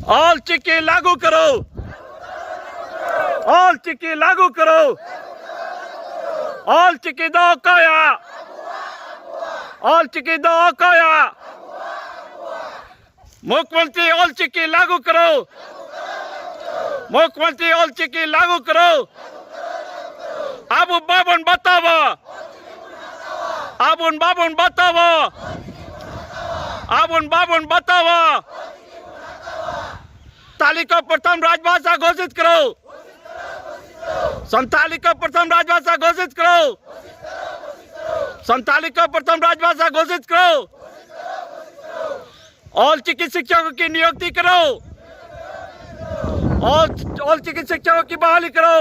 All चिकी लागू करो, all चिकी लागू करो, ऑल चिकी दो काया, ऑल चिकी दो काया। मुख्यमंत्री ऑल चिकी लागू करो, मुख्यमंत्री ऑल चिकी लागू करो। आबू बाबन बतावा, आबुन बाबुन बतावा, आबुन बाबुन बतावा। संथाली को प्रथम राजभाषा घोषित करो, संथाली को प्रथम राजभाषा घोषित करो, संथाली को प्रथम राजभाषा घोषित करो। ऑल चिकी शिक्षकों की नियुक्ति करो, ऑल चिकी शिक्षकों की बहाली करो।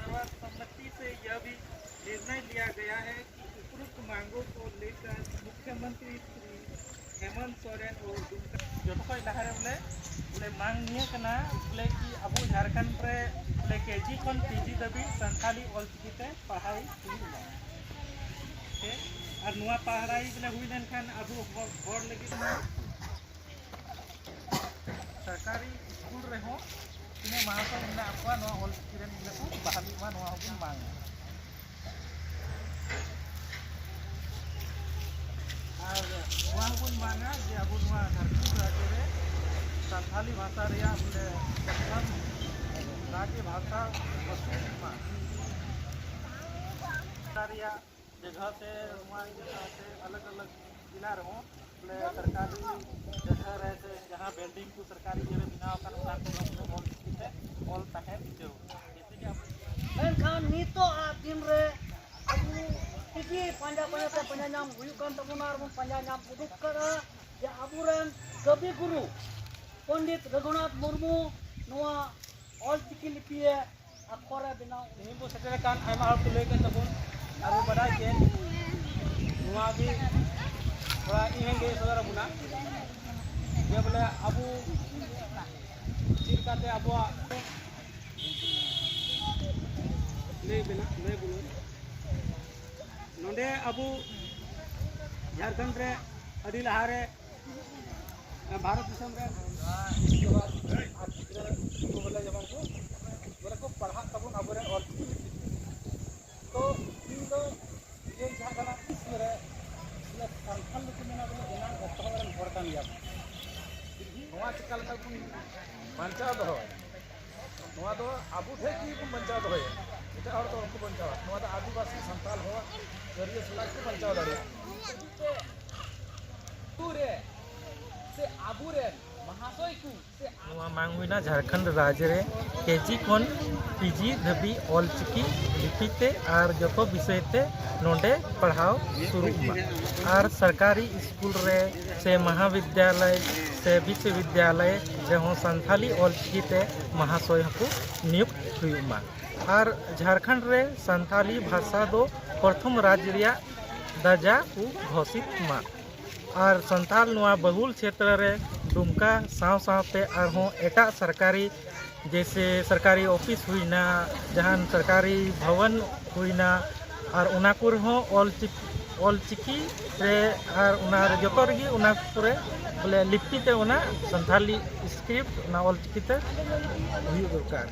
सर्वसम्मति से यह भी निर्णय लिया गया है कि उपरोक्त मांगों को लेकर मुख्यमंत्री श्री हेमंत सोरेन और जो बोले बोले मांग निये कना बोले कि अब झारखंड रे बोले केजी खन पीजी दबी संथाली ऑलचिकी पढ़ाई हुई और नुआ पढ़ाई बोले हुई लेनखान अब हर लगी सरकारी स्कूल रे हो तीन महाशय मेना आपवा नुआ ऑलचिकी रे को बहाली मा नुआ हबुन मांग और नुआ हबुन मांगा जे अब नुआ झारखंड राज्य रे संथाली भाषा रे बोले प्रथम राज्य भाषा जगह से अलग अलग जिला रहो बोले सरकारी जगह रहे थे जहाँ बिल्डिंग को सरकारी जगह बनाव कर ऑल तहे जरूर जैसे कि एनखान नितो आ दिन रे अबु टिकी पंजा पंजा से पंजा नाम हुई कान तबुना और पंजा नाम उदुक करा या अबुरन कवि गुरु पंडित रघुनाथ मुर्मू नुआ ऑल चिकी लिपि अक्षर बनाव नहीं बो सटर कान आयमा हर तुले के तबुन और बड़ा के नुआ भी थोड़ा इहेंगे सदर बुना ये बोले अबु चिरकाते अबु नहीं बोलो नोंडे अबु झारखंड रे अडी लहारे भारत दिसम रे बोले जमन को पढ़ा तबुन अब रे और तो इन दो ये जहां इसमें रे संथाल को मेना बोले एना गतहरन हरकान या नोआ चिकल का बुन बंचाव दो नोआ दो आबू थे कि बुन बंचाव दो एटा और तो को बंचाव नोआ दो आदिवासी संथाल हो जरिए सुला के बंचाव दाड़े पूरे से आबू रे महाशय को से नोआ मांग हुई ना झारखंड राज्य रे केजी कोन पीजी धबी ऑल चिकी लिपिते और जो विषय ते नोंडे पढ़ाओ शुरू और सरकारी स्कूल रे से महाविद्यालय से विश्वविद्यालय जहाँ संथाली ऑल चिकी महाशय को नियुक्त हुई और झारखंड रे संथाली भाषा दो प्रथम राज्य रिया दर्जा को घोषित और संथाल नुआ बहुल क्षेत्र रे दुमका साव सावते और एटा सरकारी जैसे सरकारी ऑफिस हुईना जहाँ सरकारी भवन हुईना और उना को ऑल चिकी रे और उना जतो रगी उना पुरे बोले लिपि ते उना संथाली स्क्रिप्ट उना ऑल चिकी ते हुई दरकार